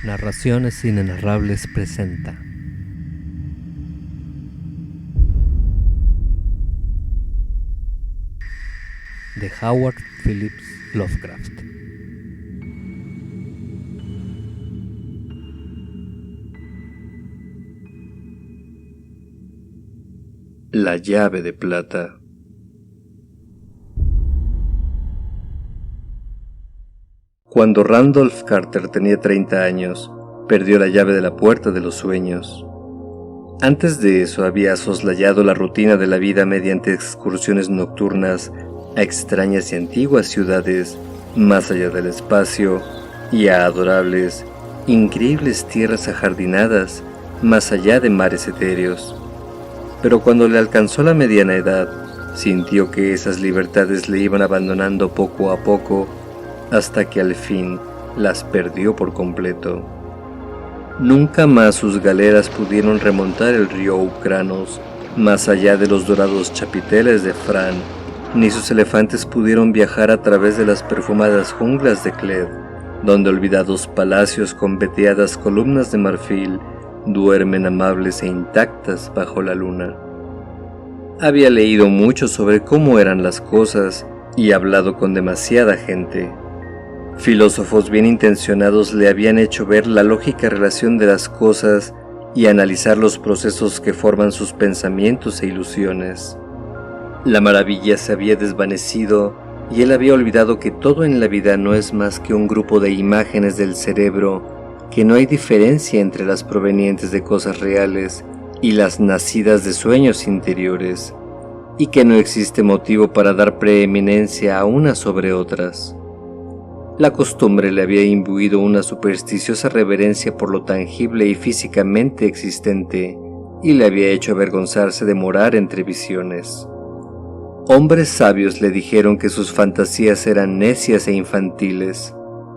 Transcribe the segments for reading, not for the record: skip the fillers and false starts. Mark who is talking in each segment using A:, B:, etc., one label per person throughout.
A: Narraciones Inenarrables presenta de Howard Phillips Lovecraft.
B: La llave de plata. Cuando Randolph Carter tenía 30 años, perdió la llave de la puerta de los sueños. Antes de eso había soslayado la rutina de la vida mediante excursiones nocturnas a extrañas y antiguas ciudades más allá del espacio y a adorables, increíbles tierras ajardinadas más allá de mares etéreos. Pero cuando le alcanzó la mediana edad, sintió que esas libertades le iban abandonando poco a poco hasta que al fin las perdió por completo. Nunca más sus galeras pudieron remontar el río Ucranos más allá de los dorados chapiteles de Fran, ni sus elefantes pudieron viajar a través de las perfumadas junglas de Cled, donde olvidados palacios con veteadas columnas de marfil duermen amables e intactas bajo la luna. Había leído mucho sobre cómo eran las cosas y hablado con demasiada gente. Filósofos bien intencionados le habían hecho ver la lógica relación de las cosas y analizar los procesos que forman sus pensamientos e ilusiones. La maravilla se había desvanecido y él había olvidado que todo en la vida no es más que un grupo de imágenes del cerebro, que no hay diferencia entre las provenientes de cosas reales y las nacidas de sueños interiores, y que no existe motivo para dar preeminencia a unas sobre otras. La costumbre le había imbuido una supersticiosa reverencia por lo tangible y físicamente existente, y le había hecho avergonzarse de morar entre visiones. Hombres sabios le dijeron que sus fantasías eran necias e infantiles,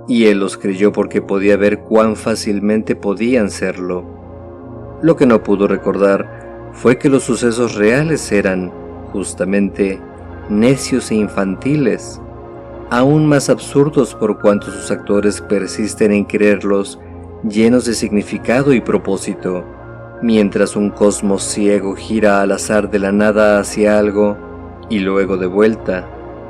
B: y él los creyó porque podía ver cuán fácilmente podían serlo. Lo que no pudo recordar fue que los sucesos reales eran, justamente, necios e infantiles, aún más absurdos por cuanto sus actores persisten en creerlos llenos de significado y propósito, mientras un cosmos ciego gira al azar de la nada hacia algo y luego de vuelta,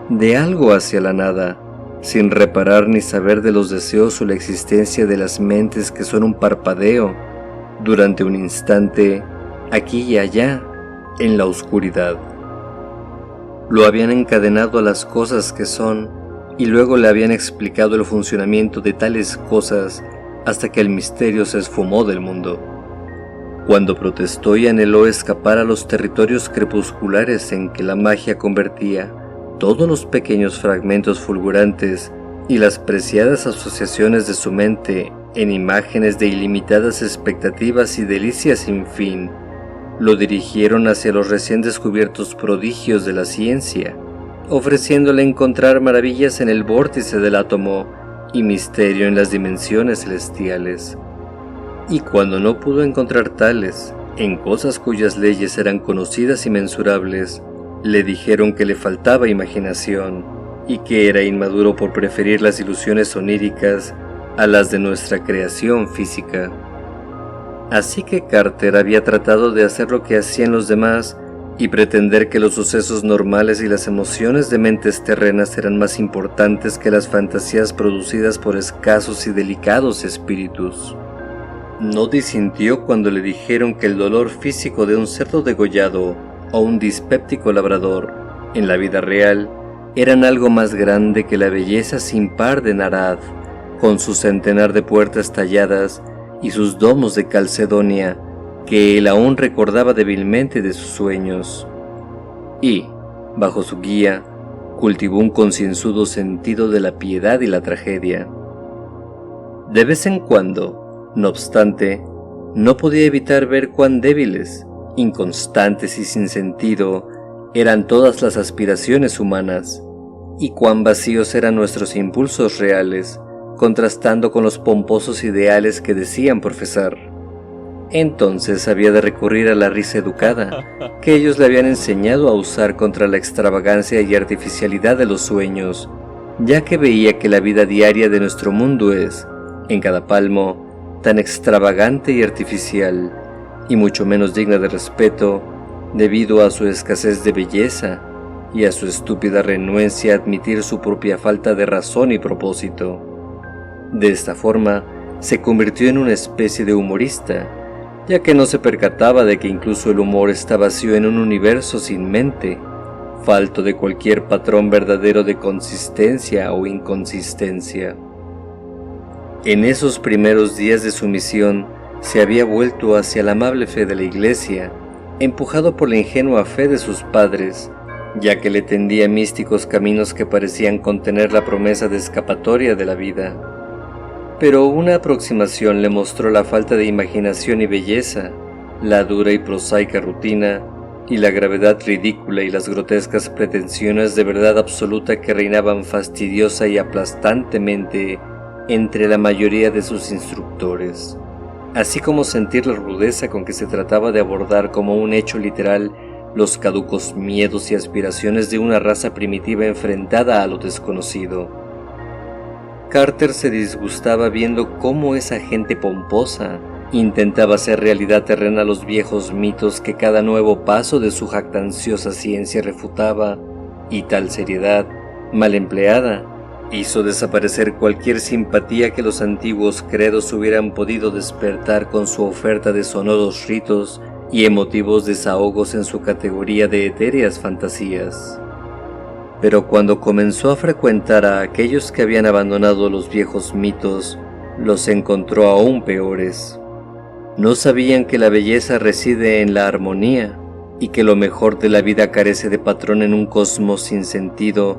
B: de algo hacia la nada, sin reparar ni saber de los deseos o la existencia de las mentes que son un parpadeo, durante un instante, aquí y allá, en la oscuridad. Lo habían encadenado a las cosas que son, y luego le habían explicado el funcionamiento de tales cosas hasta que el misterio se esfumó del mundo. Cuando protestó y anheló escapar a los territorios crepusculares en que la magia convertía todos los pequeños fragmentos fulgurantes y las preciadas asociaciones de su mente en imágenes de ilimitadas expectativas y delicias sin fin, lo dirigieron hacia los recién descubiertos prodigios de la ciencia, ofreciéndole encontrar maravillas en el vórtice del átomo y misterio en las dimensiones celestiales. Y cuando no pudo encontrar tales, en cosas cuyas leyes eran conocidas y mensurables, le dijeron que le faltaba imaginación y que era inmaduro por preferir las ilusiones oníricas a las de nuestra creación física. Así que Carter había tratado de hacer lo que hacían los demás y pretender que los sucesos normales y las emociones de mentes terrenas eran más importantes que las fantasías producidas por escasos y delicados espíritus. No disintió cuando le dijeron que el dolor físico de un cerdo degollado o un dispéptico labrador, en la vida real, eran algo más grande que la belleza sin par de Narad, con su centenar de puertas talladas y sus domos de Calcedonia, que él aún recordaba débilmente de sus sueños. Y, bajo su guía, cultivó un concienzudo sentido de la piedad y la tragedia. De vez en cuando, no obstante, no podía evitar ver cuán débiles, inconstantes y sin sentido eran todas las aspiraciones humanas, y cuán vacíos eran nuestros impulsos reales, contrastando con los pomposos ideales que decían profesar. Entonces había de recurrir a la risa educada, que ellos le habían enseñado a usar contra la extravagancia y artificialidad de los sueños, ya que veía que la vida diaria de nuestro mundo es, en cada palmo, tan extravagante y artificial, y mucho menos digna de respeto, debido a su escasez de belleza y a su estúpida renuencia a admitir su propia falta de razón y propósito. De esta forma, se convirtió en una especie de humorista, ya que no se percataba de que incluso el humor está vacío en un universo sin mente, falto de cualquier patrón verdadero de consistencia o inconsistencia. En esos primeros días de su misión, se había vuelto hacia la amable fe de la Iglesia, empujado por la ingenua fe de sus padres, ya que le tendía místicos caminos que parecían contener la promesa de escapatoria de la vida. Pero una aproximación le mostró la falta de imaginación y belleza, la dura y prosaica rutina, y la gravedad ridícula y las grotescas pretensiones de verdad absoluta que reinaban fastidiosa y aplastantemente entre la mayoría de sus instructores, así como sentir la rudeza con que se trataba de abordar como un hecho literal los caducos miedos y aspiraciones de una raza primitiva enfrentada a lo desconocido. Carter se disgustaba viendo cómo esa gente pomposa intentaba hacer realidad terrena los viejos mitos que cada nuevo paso de su jactanciosa ciencia refutaba, y tal seriedad, mal empleada, hizo desaparecer cualquier simpatía que los antiguos credos hubieran podido despertar con su oferta de sonoros ritos y emotivos desahogos en su categoría de etéreas fantasías. Pero cuando comenzó a frecuentar a aquellos que habían abandonado los viejos mitos, los encontró aún peores. No sabían que la belleza reside en la armonía y que lo mejor de la vida carece de patrón en un cosmos sin sentido,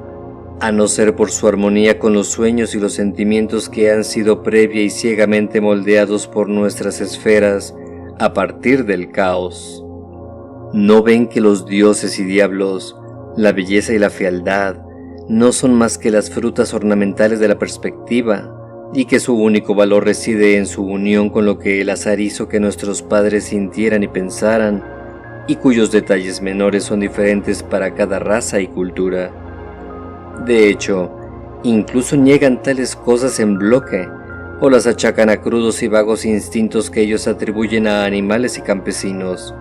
B: a no ser por su armonía con los sueños y los sentimientos que han sido previa y ciegamente moldeados por nuestras esferas a partir del caos. ¿No ven que los dioses y diablos, la belleza y la fealdad, no son más que las frutas ornamentales de la perspectiva, y que su único valor reside en su unión con lo que el azar hizo que nuestros padres sintieran y pensaran, y cuyos detalles menores son diferentes para cada raza y cultura? De hecho, incluso niegan tales cosas en bloque, o las achacan a crudos y vagos instintos que ellos atribuyen a animales y campesinos,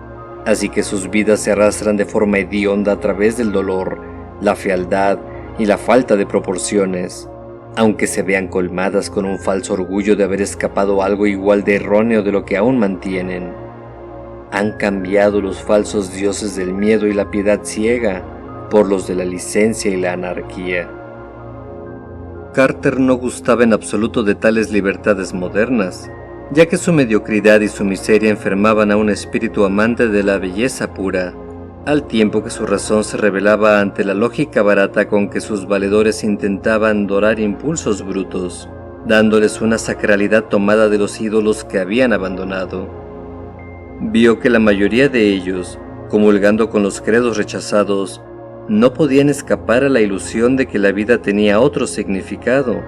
B: así que sus vidas se arrastran de forma hedionda a través del dolor, la fealdad y la falta de proporciones, aunque se vean colmadas con un falso orgullo de haber escapado algo igual de erróneo de lo que aún mantienen. Han cambiado los falsos dioses del miedo y la piedad ciega por los de la licencia y la anarquía. Carter no gustaba en absoluto de tales libertades modernas, ya que su mediocridad y su miseria enfermaban a un espíritu amante de la belleza pura, al tiempo que su razón se rebelaba ante la lógica barata con que sus valedores intentaban dorar impulsos brutos, dándoles una sacralidad tomada de los ídolos que habían abandonado. Vio que la mayoría de ellos, comulgando con los credos rechazados, no podían escapar a la ilusión de que la vida tenía otro significado,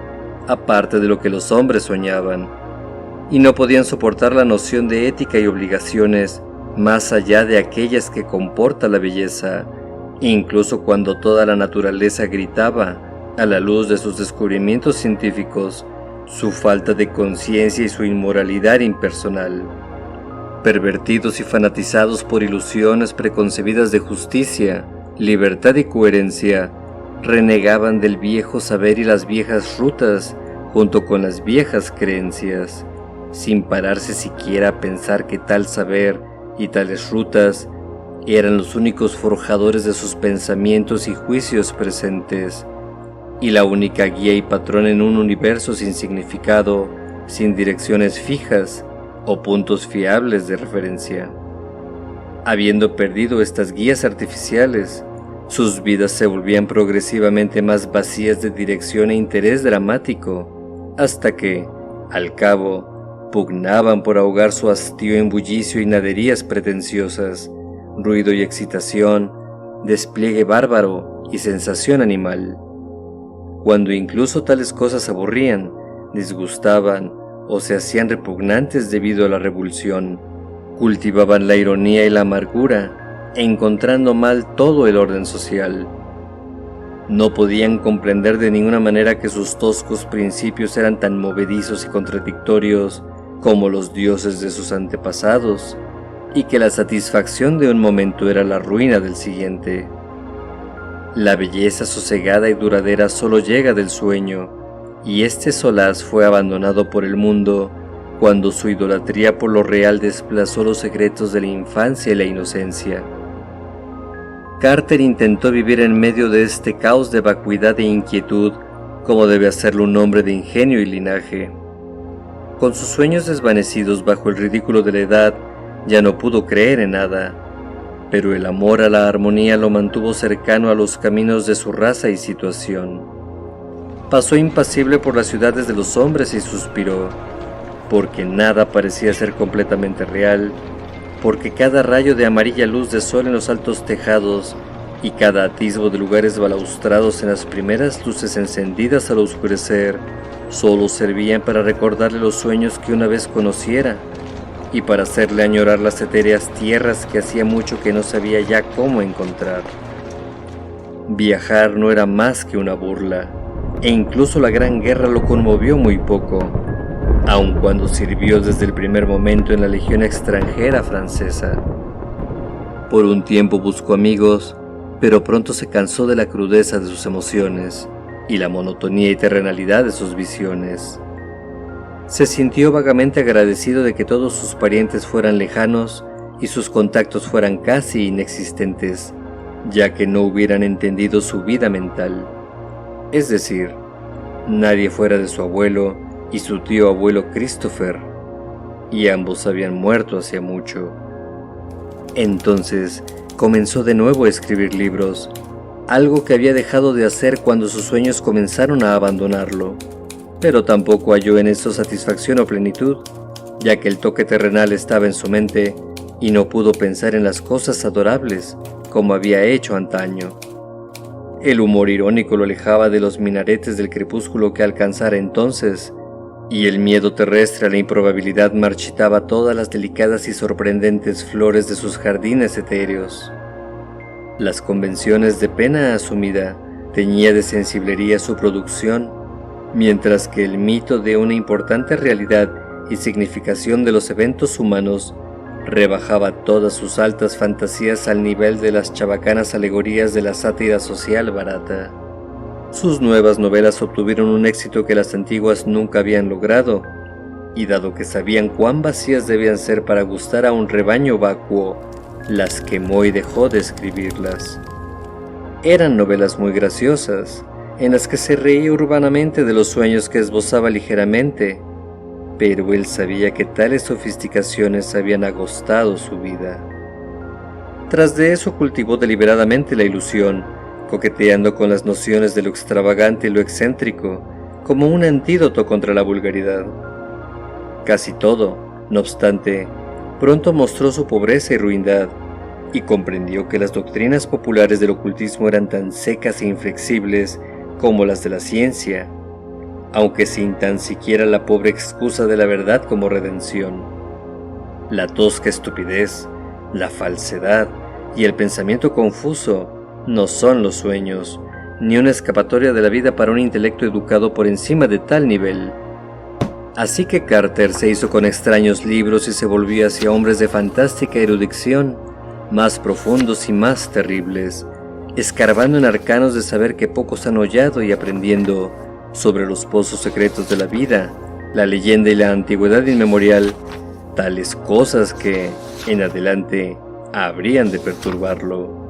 B: aparte de lo que los hombres soñaban, y no podían soportar la noción de ética y obligaciones más allá de aquellas que comporta la belleza, incluso cuando toda la naturaleza gritaba, a la luz de sus descubrimientos científicos, su falta de conciencia y su inmoralidad impersonal. Pervertidos y fanatizados por ilusiones preconcebidas de justicia, libertad y coherencia, renegaban del viejo saber y las viejas rutas junto con las viejas creencias, sin pararse siquiera a pensar que tal saber y tales rutas eran los únicos forjadores de sus pensamientos y juicios presentes, y la única guía y patrón en un universo sin significado, sin direcciones fijas o puntos fiables de referencia. Habiendo perdido estas guías artificiales, sus vidas se volvían progresivamente más vacías de dirección e interés dramático, hasta que, al cabo, pugnaban por ahogar su hastío en bullicio y naderías pretenciosas, ruido y excitación, despliegue bárbaro y sensación animal. Cuando incluso tales cosas aburrían, disgustaban o se hacían repugnantes debido a la revulsión, cultivaban la ironía y la amargura, encontrando mal todo el orden social. No podían comprender de ninguna manera que sus toscos principios eran tan movedizos y contradictorios como los dioses de sus antepasados, y que la satisfacción de un momento era la ruina del siguiente. La belleza sosegada y duradera solo llega del sueño, y este solaz fue abandonado por el mundo cuando su idolatría por lo real desplazó los secretos de la infancia y la inocencia. Carter intentó vivir en medio de este caos de vacuidad e inquietud como debe hacerlo un hombre de ingenio y linaje. Con sus sueños desvanecidos bajo el ridículo de la edad, ya no pudo creer en nada, pero el amor a la armonía lo mantuvo cercano a los caminos de su raza y situación. Pasó impasible por las ciudades de los hombres y suspiró, porque nada parecía ser completamente real, porque cada rayo de amarilla luz de sol en los altos tejados y cada atisbo de lugares balaustrados en las primeras luces encendidas al oscurecer solo servían para recordarle los sueños que una vez conociera y para hacerle añorar las etéreas tierras que hacía mucho que no sabía ya cómo encontrar. Viajar no era más que una burla, e incluso la Gran Guerra lo conmovió muy poco, aun cuando sirvió desde el primer momento en la Legión extranjera francesa. Por un tiempo buscó amigos, pero pronto se cansó de la crudeza de sus emociones y la monotonía y terrenalidad de sus visiones. Se sintió vagamente agradecido de que todos sus parientes fueran lejanos y sus contactos fueran casi inexistentes, ya que no hubieran entendido su vida mental. Es decir, nadie fuera de su abuelo y su tío abuelo Christopher, y ambos habían muerto hacía mucho. Entonces comenzó de nuevo a escribir libros, algo que había dejado de hacer cuando sus sueños comenzaron a abandonarlo, pero tampoco halló en eso satisfacción o plenitud, ya que el toque terrenal estaba en su mente y no pudo pensar en las cosas adorables como había hecho antaño. El humor irónico lo alejaba de los minaretes del crepúsculo que alcanzara entonces, y el miedo terrestre a la improbabilidad marchitaba todas las delicadas y sorprendentes flores de sus jardines etéreos. Las convenciones de pena asumida teñía de sensiblería su producción, mientras que el mito de una importante realidad y significación de los eventos humanos rebajaba todas sus altas fantasías al nivel de las chabacanas alegorías de la sátira social barata. Sus nuevas novelas obtuvieron un éxito que las antiguas nunca habían logrado, y dado que sabían cuán vacías debían ser para gustar a un rebaño vacuo, las quemó y dejó de escribirlas. Eran novelas muy graciosas, en las que se reía urbanamente de los sueños que esbozaba ligeramente, pero él sabía que tales sofisticaciones habían agostado su vida. Tras de eso cultivó deliberadamente la ilusión, coqueteando con las nociones de lo extravagante y lo excéntrico, como un antídoto contra la vulgaridad. Casi todo, no obstante, pronto mostró su pobreza y ruindad, y comprendió que las doctrinas populares del ocultismo eran tan secas e inflexibles como las de la ciencia, aunque sin tan siquiera la pobre excusa de la verdad como redención. La tosca estupidez, la falsedad y el pensamiento confuso no son los sueños, ni una escapatoria de la vida para un intelecto educado por encima de tal nivel. Así que Carter se hizo con extraños libros y se volvió hacia hombres de fantástica erudición, más profundos y más terribles, escarbando en arcanos de saber que pocos han hollado y aprendiendo sobre los pozos secretos de la vida, la leyenda y la antigüedad inmemorial, tales cosas que, en adelante, habrían de perturbarlo.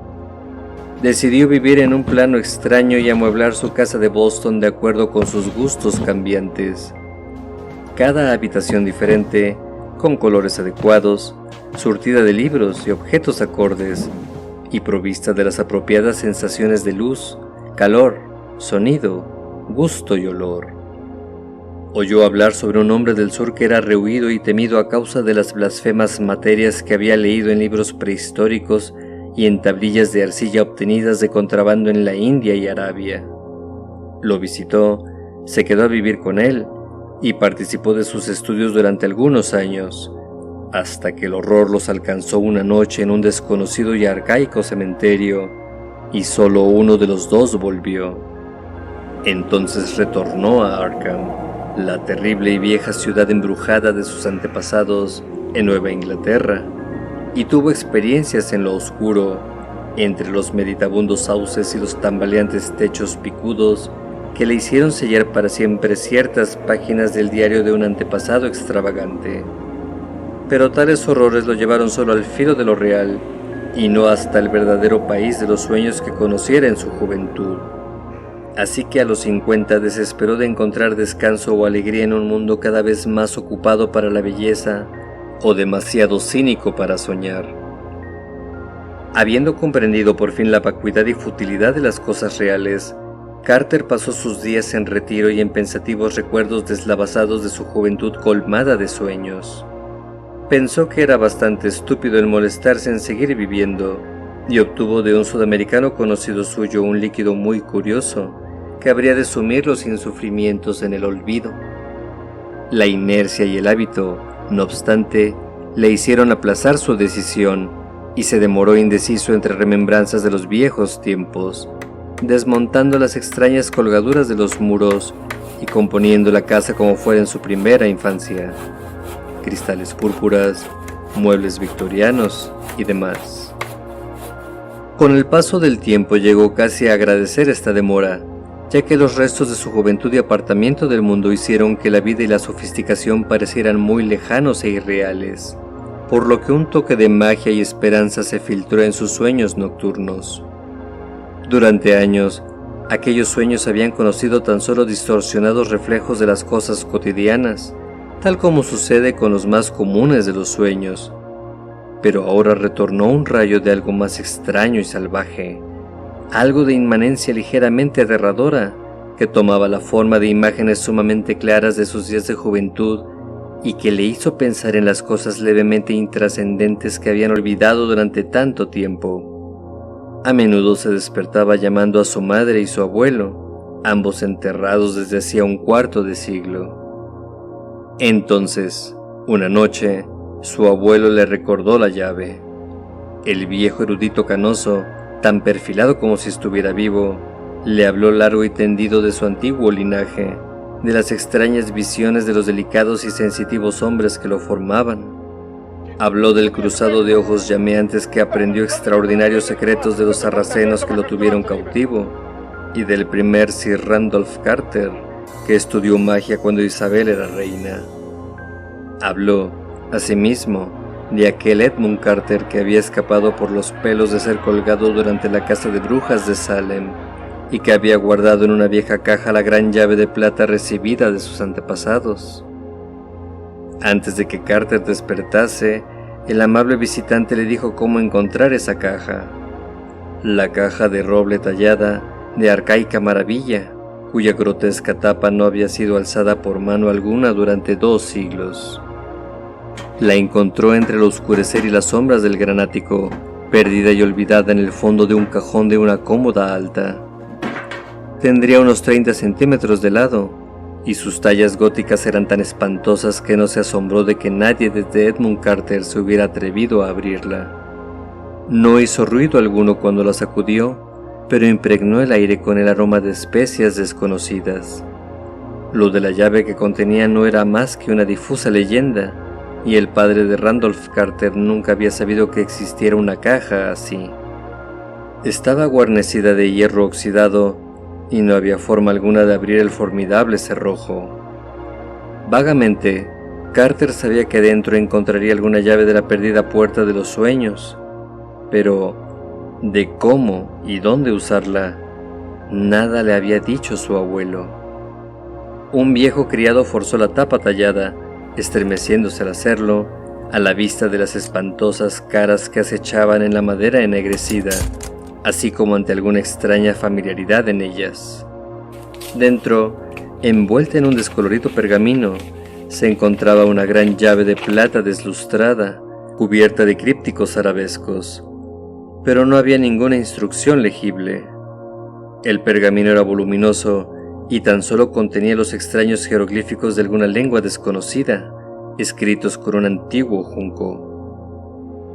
B: Decidió vivir en un plano extraño y amueblar su casa de Boston de acuerdo con sus gustos cambiantes. Cada habitación diferente, con colores adecuados, surtida de libros y objetos acordes, y provista de las apropiadas sensaciones de luz, calor, sonido, gusto y olor. Oyó hablar sobre un hombre del sur que era rehuido y temido a causa de las blasfemas materias que había leído en libros prehistóricos y en tablillas de arcilla obtenidas de contrabando en la India y Arabia. Lo visitó, se quedó a vivir con él y participó de sus estudios durante algunos años, hasta que el horror los alcanzó una noche en un desconocido y arcaico cementerio, y solo uno de los dos volvió. Entonces retornó a Arkham. la terrible y vieja ciudad embrujada de sus antepasados en Nueva Inglaterra, y tuvo experiencias en lo oscuro, entre los meditabundos sauces y los tambaleantes techos picudos que le hicieron sellar para siempre ciertas páginas del diario de un antepasado extravagante. Pero tales horrores lo llevaron solo al filo de lo real, y no hasta el verdadero país de los sueños que conociera en su juventud. Así que a los 50 desesperó de encontrar descanso o alegría en un mundo cada vez más ocupado para la belleza o demasiado cínico para soñar. Habiendo comprendido por fin la vacuidad y futilidad de las cosas reales, Carter pasó sus días en retiro y en pensativos recuerdos deslavazados de su juventud colmada de sueños. Pensó que era bastante estúpido el molestarse en seguir viviendo, y obtuvo de un sudamericano conocido suyo un líquido muy curioso, que habría de sumir los insufrimientos en el olvido. La inercia y el hábito, no obstante, le hicieron aplazar su decisión, y se demoró indeciso entre remembranzas de los viejos tiempos, desmontando las extrañas colgaduras de los muros y componiendo la casa como fuera en su primera infancia: cristales púrpuras, muebles victorianos y demás. Con el paso del tiempo llegó casi a agradecer esta demora, ya que los restos de su juventud y apartamiento del mundo hicieron que la vida y la sofisticación parecieran muy lejanos e irreales, por lo que un toque de magia y esperanza se filtró en sus sueños nocturnos. Durante años, aquellos sueños habían conocido tan solo distorsionados reflejos de las cosas cotidianas, tal como sucede con los más comunes de los sueños. Pero ahora retornó un rayo de algo más extraño y salvaje, algo de inmanencia ligeramente aterradora, que tomaba la forma de imágenes sumamente claras de sus días de juventud y que le hizo pensar en las cosas levemente intrascendentes que habían olvidado durante tanto tiempo. A menudo se despertaba llamando a su madre y su abuelo, ambos enterrados desde hacía un cuarto de siglo. Entonces, una noche, su abuelo le recordó la llave. El viejo erudito canoso, tan perfilado como si estuviera vivo, le habló largo y tendido de su antiguo linaje, de las extrañas visiones de los delicados y sensitivos hombres que lo formaban. Habló del cruzado de ojos llameantes que aprendió extraordinarios secretos de los sarracenos que lo tuvieron cautivo, y del primer Sir Randolph Carter, que estudió magia cuando Isabel era reina. Habló, asimismo, de aquel Edmund Carter que había escapado por los pelos de ser colgado durante la caza de brujas de Salem, y que había guardado en una vieja caja la gran llave de plata recibida de sus antepasados. Antes de que Carter despertase, el amable visitante le dijo cómo encontrar esa caja. La caja de roble tallada, de arcaica maravilla, cuya grotesca tapa no había sido alzada por mano alguna durante 2 siglos. La encontró entre el oscurecer y las sombras del granático, perdida y olvidada en el fondo de un cajón de una cómoda alta. Tendría unos 30 centímetros de lado, y sus tallas góticas eran tan espantosas que no se asombró de que nadie desde Edmund Carter se hubiera atrevido a abrirla. No hizo ruido alguno cuando la sacudió, pero impregnó el aire con el aroma de especias desconocidas. Lo de la llave que contenía no era más que una difusa leyenda, y el padre de Randolph Carter nunca había sabido que existiera una caja así. Estaba guarnecida de hierro oxidado, y no había forma alguna de abrir el formidable cerrojo. Vagamente, Carter sabía que dentro encontraría alguna llave de la perdida puerta de los sueños, pero de cómo y dónde usarla, nada le había dicho su abuelo. Un viejo criado forzó la tapa tallada, estremeciéndose al hacerlo, a la vista de las espantosas caras que acechaban en la madera ennegrecida, así como ante alguna extraña familiaridad en ellas. Dentro, envuelta en un descolorido pergamino, se encontraba una gran llave de plata deslustrada, cubierta de crípticos arabescos, pero no había ninguna instrucción legible. El pergamino era voluminoso y tan solo contenía los extraños jeroglíficos de alguna lengua desconocida, escritos con un antiguo junco.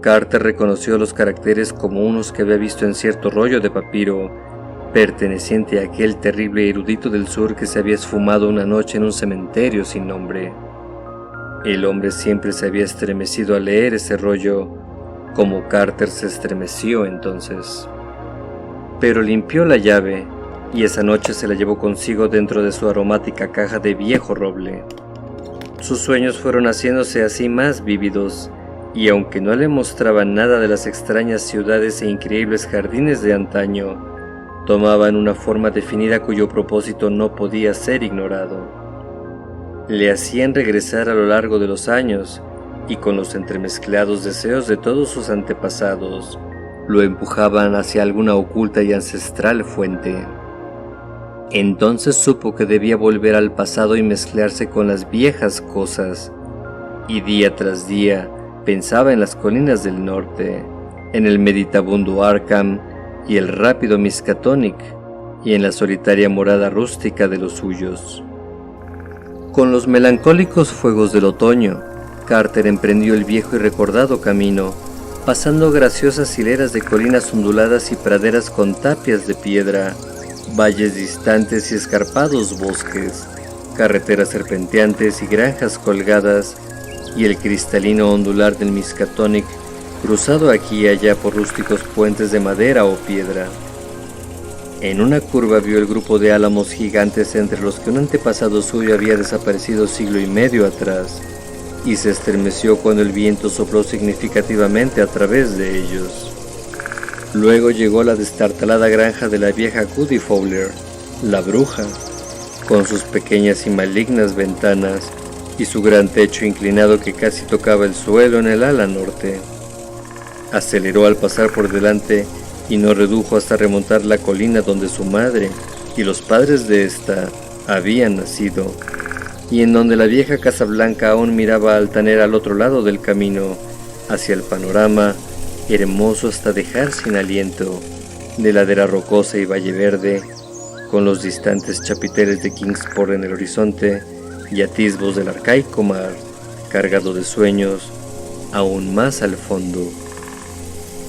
B: Carter reconoció los caracteres como unos que había visto en cierto rollo de papiro, perteneciente a aquel terrible erudito del sur que se había esfumado una noche en un cementerio sin nombre. El hombre siempre se había estremecido al leer ese rollo, como Carter se estremeció entonces. Pero limpió la llave, y esa noche se la llevó consigo dentro de su aromática caja de viejo roble. Sus sueños fueron haciéndose así más vívidos, y aunque no le mostraban nada de las extrañas ciudades e increíbles jardines de antaño, tomaban una forma definida cuyo propósito no podía ser ignorado. Le hacían regresar a lo largo de los años, y con los entremezclados deseos de todos sus antepasados, lo empujaban hacia alguna oculta y ancestral fuente. Entonces supo que debía volver al pasado y mezclarse con las viejas cosas, y día tras día pensaba en las colinas del norte, en el meditabundo Arkham y el rápido Miskatonic, y en la solitaria morada rústica de los suyos. Con los melancólicos fuegos del otoño, Carter emprendió el viejo y recordado camino, pasando graciosas hileras de colinas onduladas y praderas con tapias de piedra, valles distantes y escarpados bosques, carreteras serpenteantes y granjas colgadas, y el cristalino ondular del Miskatonic, cruzado aquí y allá por rústicos puentes de madera o piedra. En una curva vio el grupo de álamos gigantes entre los que un antepasado suyo había desaparecido siglo y medio atrás, y se estremeció cuando el viento sopló significativamente a través de ellos. Luego llegó la destartalada granja de la vieja Cuddy Fowler, la bruja, con sus pequeñas y malignas ventanas y su gran techo inclinado que casi tocaba el suelo en el ala norte. Aceleró al pasar por delante y no redujo hasta remontar la colina donde su madre y los padres de ésta habían nacido, y en donde la vieja Casa Blanca aún miraba altanera al otro lado del camino, hacia el panorama, hermoso hasta dejar sin aliento, de ladera rocosa y valle verde, con los distantes chapiteles de Kingsport en el horizonte y atisbos del arcaico mar, cargado de sueños, aún más al fondo.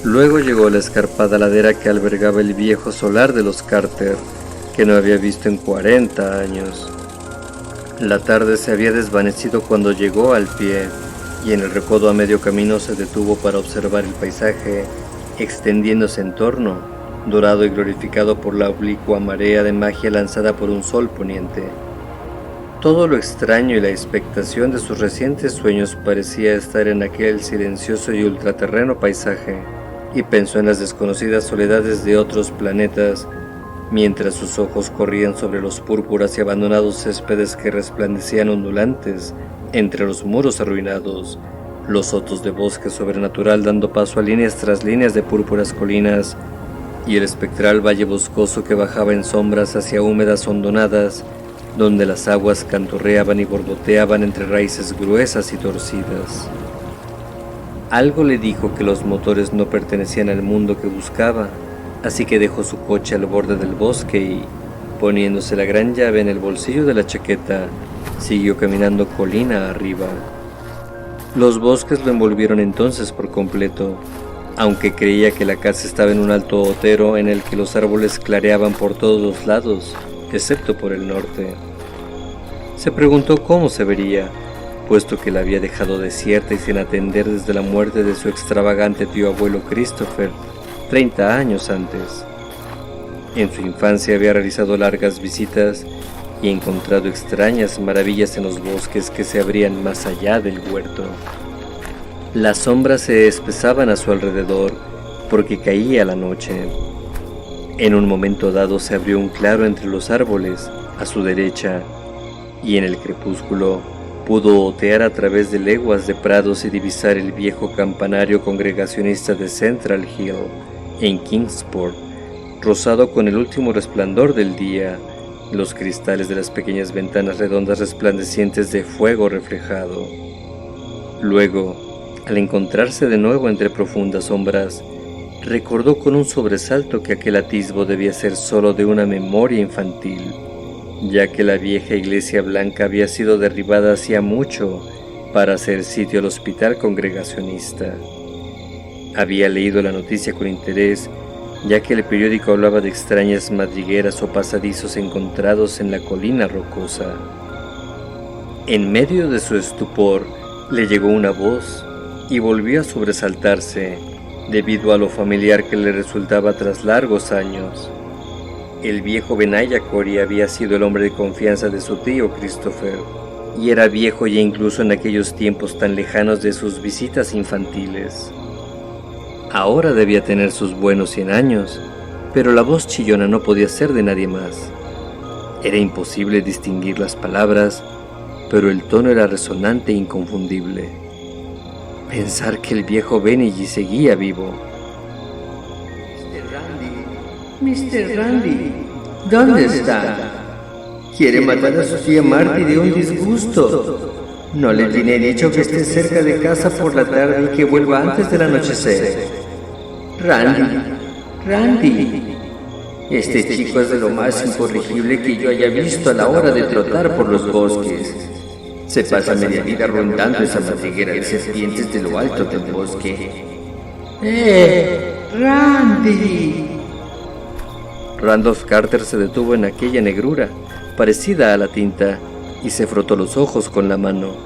B: Luego llegó la escarpada ladera que albergaba el viejo solar de los Carter, que no había visto en 40 años. La tarde se había desvanecido cuando llegó al pie, y en el recodo a medio camino se detuvo para observar el paisaje, extendiéndose en torno, dorado y glorificado por la oblicua marea de magia lanzada por un sol poniente. Todo lo extraño y la expectación de sus recientes sueños parecía estar en aquel silencioso y ultraterreno paisaje, y pensó en las desconocidas soledades de otros planetas, mientras sus ojos corrían sobre los púrpuras y abandonados céspedes que resplandecían ondulantes entre los muros arruinados, los sotos de bosque sobrenatural dando paso a líneas tras líneas de púrpuras colinas, y el espectral valle boscoso que bajaba en sombras hacia húmedas hondonadas, donde las aguas canturreaban y borboteaban entre raíces gruesas y torcidas. Algo le dijo que los motores no pertenecían al mundo que buscaba, así que dejó su coche al borde del bosque y, poniéndose la gran llave en el bolsillo de la chaqueta, siguió caminando colina arriba. Los bosques lo envolvieron entonces por completo, aunque creía que la casa estaba en un alto otero en el que los árboles clareaban por todos los lados, excepto por el norte. Se preguntó cómo se vería, puesto que la había dejado desierta y sin atender desde la muerte de su extravagante tío abuelo Christopher, 30 años antes. En su infancia había realizado largas visitas y encontrado extrañas maravillas en los bosques que se abrían más allá del huerto. Las sombras se espesaban a su alrededor porque caía la noche. En un momento dado se abrió un claro entre los árboles, a su derecha, y en el crepúsculo pudo otear a través de leguas de prados y divisar el viejo campanario congregacionista de Central Hill, en Kingsport, rosado con el último resplandor del día, los cristales de las pequeñas ventanas redondas resplandecientes de fuego reflejado. Luego, al encontrarse de nuevo entre profundas sombras, recordó con un sobresalto que aquel atisbo debía ser solo de una memoria infantil, ya que la vieja iglesia blanca había sido derribada hacía mucho para hacer sitio al hospital congregacionista. Había leído la noticia con interés ya que el periódico hablaba de extrañas madrigueras o pasadizos encontrados en la colina rocosa. En medio de su estupor, le llegó una voz y volvió a sobresaltarse debido a lo familiar que le resultaba tras largos años. El viejo Benaya Corey había sido el hombre de confianza de su tío Christopher, y era viejo ya incluso en aquellos tiempos tan lejanos de sus visitas infantiles. Ahora debía tener sus buenos 100 años, pero la voz chillona no podía ser de nadie más. Era imposible distinguir las palabras, pero el tono era resonante e inconfundible. Pensar que el viejo Benji seguía vivo.
C: Mr. Randy, ¿dónde está? Quiere matar a su tía Marty de un disgusto. No le tiene dicho que esté cerca de casa por la tarde y que vuelva antes del anochecer. Randy. Este chico es de lo más incorregible que yo haya visto a la hora de trotar por los bosques. Se pasa media vida rondando esa madriguera de serpientes de lo alto del bosque. ¡Randy!
B: Randolph Carter se detuvo en aquella negrura, parecida a la tinta, y se frotó los ojos con la mano.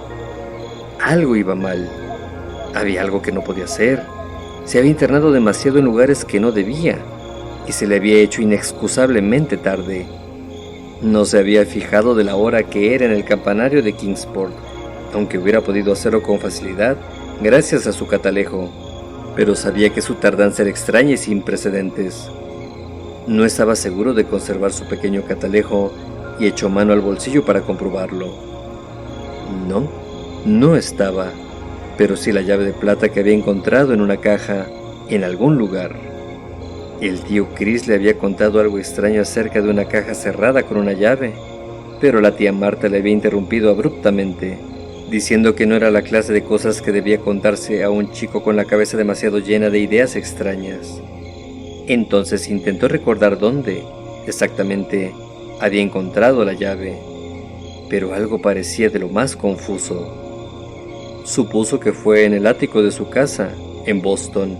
B: Algo iba mal. Había algo que no podía hacer. Se había internado demasiado en lugares que no debía, y se le había hecho inexcusablemente tarde. No se había fijado de la hora que era en el campanario de Kingsport, aunque hubiera podido hacerlo con facilidad gracias a su catalejo, pero sabía que su tardanza era extraña y sin precedentes. No estaba seguro de conservar su pequeño catalejo y echó mano al bolsillo para comprobarlo. No estaba, pero sí la llave de plata que había encontrado en una caja en algún lugar. El tío Chris le había contado algo extraño acerca de una caja cerrada con una llave, pero la tía Marta le había interrumpido abruptamente, diciendo que no era la clase de cosas que debía contarse a un chico con la cabeza demasiado llena de ideas extrañas. Entonces intentó recordar dónde, exactamente, había encontrado la llave, pero algo parecía de lo más confuso. Supuso que fue en el ático de su casa, en Boston,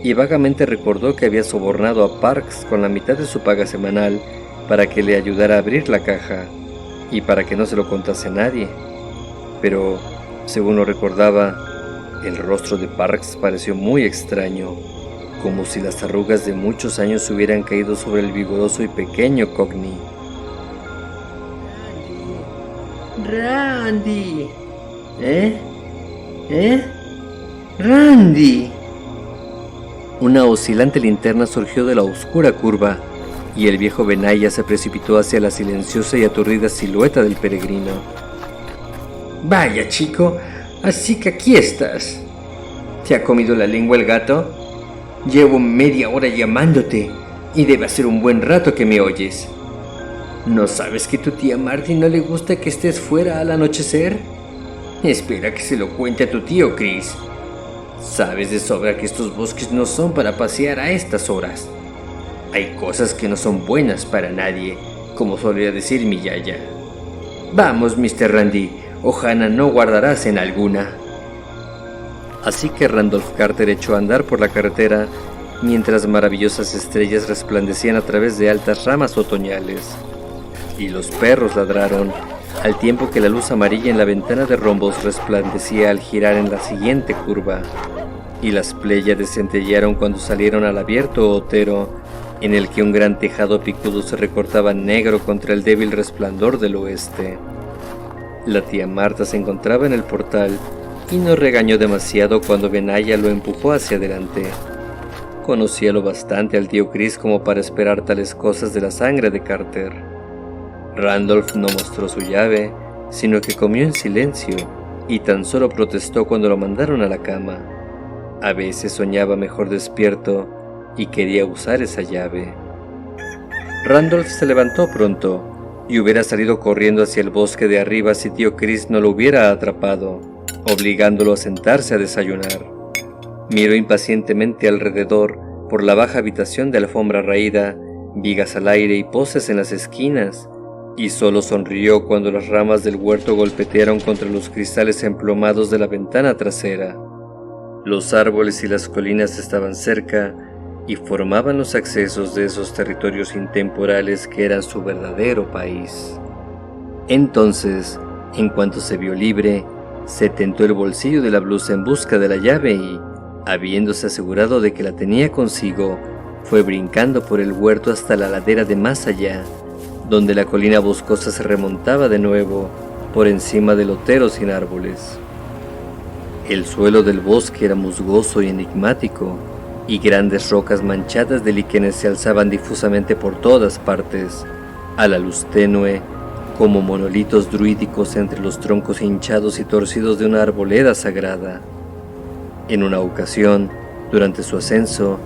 B: y vagamente recordó que había sobornado a Parks con la mitad de su paga semanal para que le ayudara a abrir la caja, y para que no se lo contase a nadie. Pero, según lo recordaba, el rostro de Parks pareció muy extraño, como si las arrugas de muchos años hubieran caído sobre el vigoroso y pequeño Cockney.
C: Randy. Randy.
B: Una oscilante linterna surgió de la oscura curva, y el viejo Benaya se precipitó hacia la silenciosa y aturdida silueta del peregrino.
C: Vaya, chico, así que aquí estás. ¿Te ha comido la lengua el gato? Llevo media hora llamándote, y debe ser un buen rato que me oyes. ¿No sabes que tu tía Marty no le gusta que estés fuera al anochecer? Espera que se lo cuente a tu tío Chris. Sabes de sobra que estos bosques no son para pasear a estas horas. Hay cosas que no son buenas para nadie, como solía decir mi yaya. Vamos, Mr. Randy, ojalá no guardarás en alguna.
B: Así que Randolph Carter echó a andar por la carretera, mientras maravillosas estrellas resplandecían a través de altas ramas otoñales. Y los perros ladraron, al tiempo que la luz amarilla en la ventana de rombos resplandecía al girar en la siguiente curva, y las pléyades centellearon cuando salieron al abierto otero, en el que un gran tejado picudo se recortaba negro contra el débil resplandor del oeste. La tía Marta se encontraba en el portal, y no regañó demasiado cuando Benaya lo empujó hacia adelante. Conocía lo bastante al tío Chris como para esperar tales cosas de la sangre de Carter. Randolph no mostró su llave, sino que comió en silencio, y tan solo protestó cuando lo mandaron a la cama. A veces soñaba mejor despierto, y quería usar esa llave. Randolph se levantó pronto, y hubiera salido corriendo hacia el bosque de arriba si tío Chris no lo hubiera atrapado, obligándolo a sentarse a desayunar. Miró impacientemente alrededor por la baja habitación de alfombra raída, vigas al aire y poses en las esquinas, y solo sonrió cuando las ramas del huerto golpetearon contra los cristales emplomados de la ventana trasera. Los árboles y las colinas estaban cerca, y formaban los accesos de esos territorios intemporales que eran su verdadero país. Entonces, en cuanto se vio libre, se tentó el bolsillo de la blusa en busca de la llave y, habiéndose asegurado de que la tenía consigo, fue brincando por el huerto hasta la ladera de más allá, donde la colina boscosa se remontaba de nuevo por encima del otero sin árboles. El suelo del bosque era musgoso y enigmático, y grandes rocas manchadas de líquenes se alzaban difusamente por todas partes, a la luz tenue, como monolitos druídicos entre los troncos hinchados y torcidos de una arboleda sagrada. En una ocasión, durante su ascenso,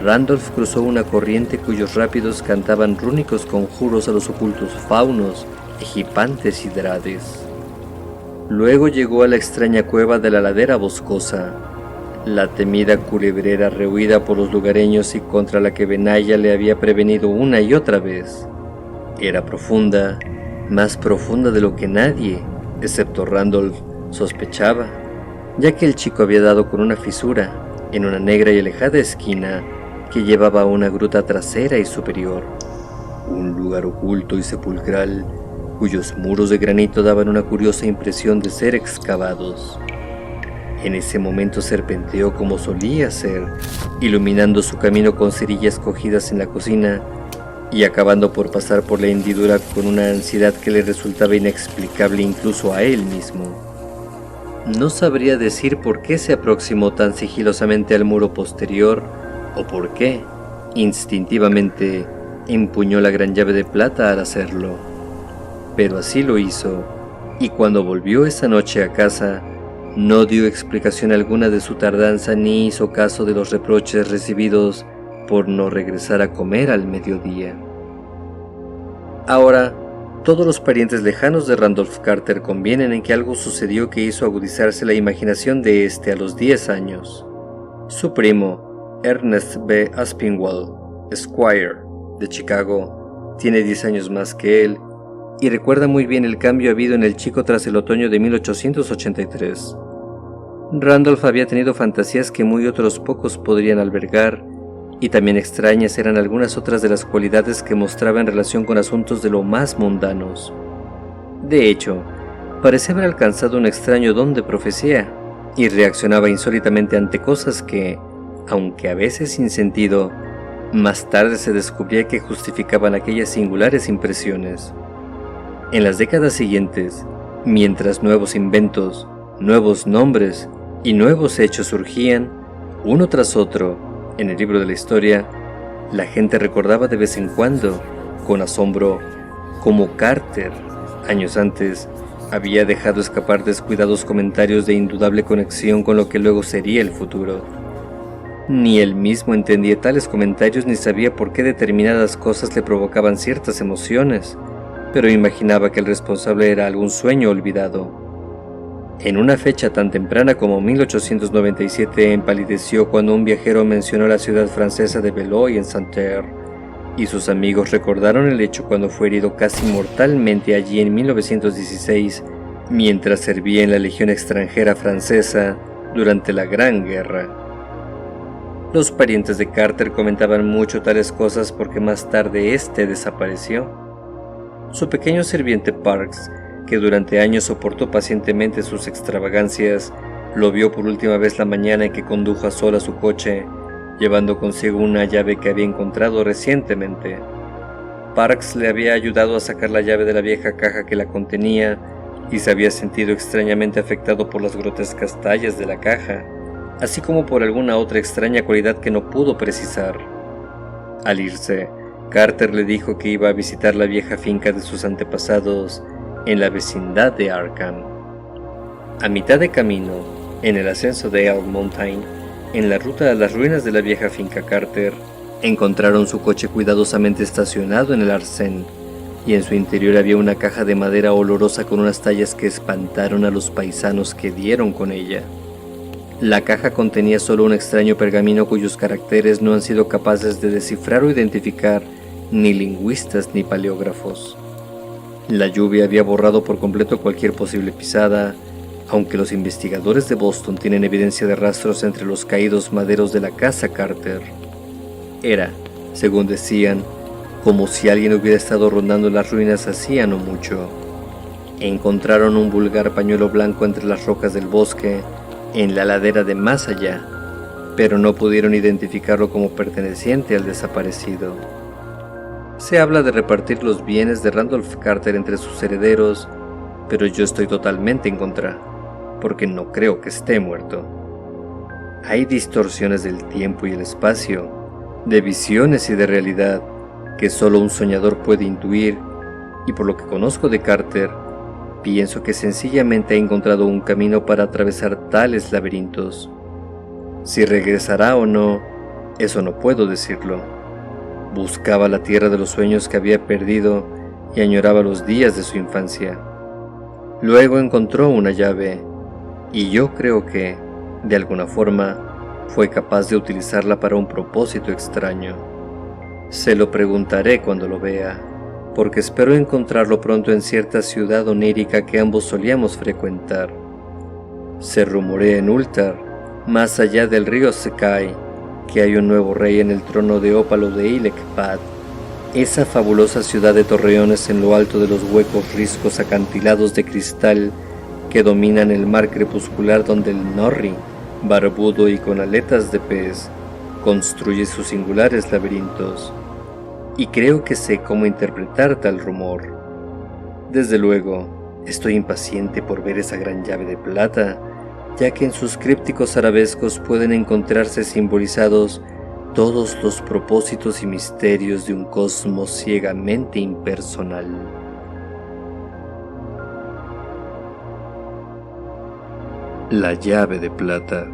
B: Randolph cruzó una corriente cuyos rápidos cantaban rúnicos conjuros a los ocultos faunos, egipantes y drades. Luego llegó a la extraña cueva de la ladera boscosa, la temida culebrera rehuida por los lugareños y contra la que Benaya le había prevenido una y otra vez. Era profunda, más profunda de lo que nadie, excepto Randolph, sospechaba, ya que el chico había dado con una fisura en una negra y alejada esquina que llevaba a una gruta trasera y superior, un lugar oculto y sepulcral cuyos muros de granito daban una curiosa impresión de ser excavados. En ese momento serpenteó como solía hacer, iluminando su camino con cerillas cogidas en la cocina y acabando por pasar por la hendidura con una ansiedad que le resultaba inexplicable incluso a él mismo. No sabría decir por qué se aproximó tan sigilosamente al muro posterior o por qué, instintivamente, empuñó la gran llave de plata al hacerlo. Pero así lo hizo, y cuando volvió esa noche a casa, no dio explicación alguna de su tardanza ni hizo caso de los reproches recibidos por no regresar a comer al mediodía. Ahora, todos los parientes lejanos de Randolph Carter convienen en que algo sucedió que hizo agudizarse la imaginación de éste a los 10 años. Su primo, Ernest B. Aspinwall, Esquire, de Chicago, tiene 10 años más que él, y recuerda muy bien el cambio habido en el chico tras el otoño de 1883. Randolph había tenido fantasías que muy otros pocos podrían albergar, y también extrañas eran algunas otras de las cualidades que mostraba en relación con asuntos de lo más mundanos. De hecho, parecía haber alcanzado un extraño don de profecía, y reaccionaba insólitamente ante cosas que, aunque a veces sin sentido, más tarde se descubría que justificaban aquellas singulares impresiones. En las décadas siguientes, mientras nuevos inventos, nuevos nombres y nuevos hechos surgían, uno tras otro, en el libro de la historia, la gente recordaba de vez en cuando, con asombro, cómo Carter, años antes, había dejado escapar descuidados comentarios de indudable conexión con lo que luego sería el futuro. Ni él mismo entendía tales comentarios ni sabía por qué determinadas cosas le provocaban ciertas emociones, pero imaginaba que el responsable era algún sueño olvidado. En una fecha tan temprana como 1897 empalideció cuando un viajero mencionó la ciudad francesa de Belloy-en-Santerre, y sus amigos recordaron el hecho cuando fue herido casi mortalmente allí en 1916, mientras servía en la Legión extranjera francesa durante la Gran Guerra. Los parientes de Carter comentaban mucho tales cosas porque más tarde éste desapareció. Su pequeño sirviente Parks, que durante años soportó pacientemente sus extravagancias, lo vio por última vez la mañana en que condujo a solas su coche, llevando consigo una llave que había encontrado recientemente. Parks le había ayudado a sacar la llave de la vieja caja que la contenía y se había sentido extrañamente afectado por las grotescas tallas de la caja, así como por alguna otra extraña cualidad que no pudo precisar. Al irse, Carter le dijo que iba a visitar la vieja finca de sus antepasados en la vecindad de Arkham. A mitad de camino, en el ascenso de Elm Mountain, en la ruta a las ruinas de la vieja finca Carter, encontraron su coche cuidadosamente estacionado en el arcén, y en su interior había una caja de madera olorosa con unas tallas que espantaron a los paisanos que dieron con ella. La caja contenía solo un extraño pergamino cuyos caracteres no han sido capaces de descifrar o identificar ni lingüistas ni paleógrafos. La lluvia había borrado por completo cualquier posible pisada, aunque los investigadores de Boston tienen evidencia de rastros entre los caídos maderos de la casa Carter. Era, según decían, como si alguien hubiera estado rondando las ruinas hacía no mucho. Encontraron un vulgar pañuelo blanco entre las rocas del bosque, en la ladera de más allá, pero no pudieron identificarlo como perteneciente al desaparecido. Se habla de repartir los bienes de Randolph Carter entre sus herederos, pero yo estoy totalmente en contra, porque no creo que esté muerto. Hay distorsiones del tiempo y el espacio, de visiones y de realidad, que solo un soñador puede intuir, y por lo que conozco de Carter, pienso que sencillamente ha encontrado un camino para atravesar tales laberintos. Si regresará o no, eso no puedo decirlo. Buscaba la tierra de los sueños que había perdido y añoraba los días de su infancia. Luego encontró una llave, y yo creo que, de alguna forma, fue capaz de utilizarla para un propósito extraño. Se lo preguntaré cuando lo vea, porque espero encontrarlo pronto en cierta ciudad onírica que ambos solíamos frecuentar. Se rumorea en Ultar, más allá del río Sekai, que hay un nuevo rey en el trono de ópalo de Ilekpad, esa fabulosa ciudad de torreones en lo alto de los huecos riscos acantilados de cristal que dominan el mar crepuscular, donde el Norri, barbudo y con aletas de pez, construye sus singulares laberintos. Y creo que sé cómo interpretar tal rumor. Desde luego, estoy impaciente por ver esa gran llave de plata, ya que en sus crípticos arabescos pueden encontrarse simbolizados todos los propósitos y misterios de un cosmos ciegamente impersonal. La llave de plata.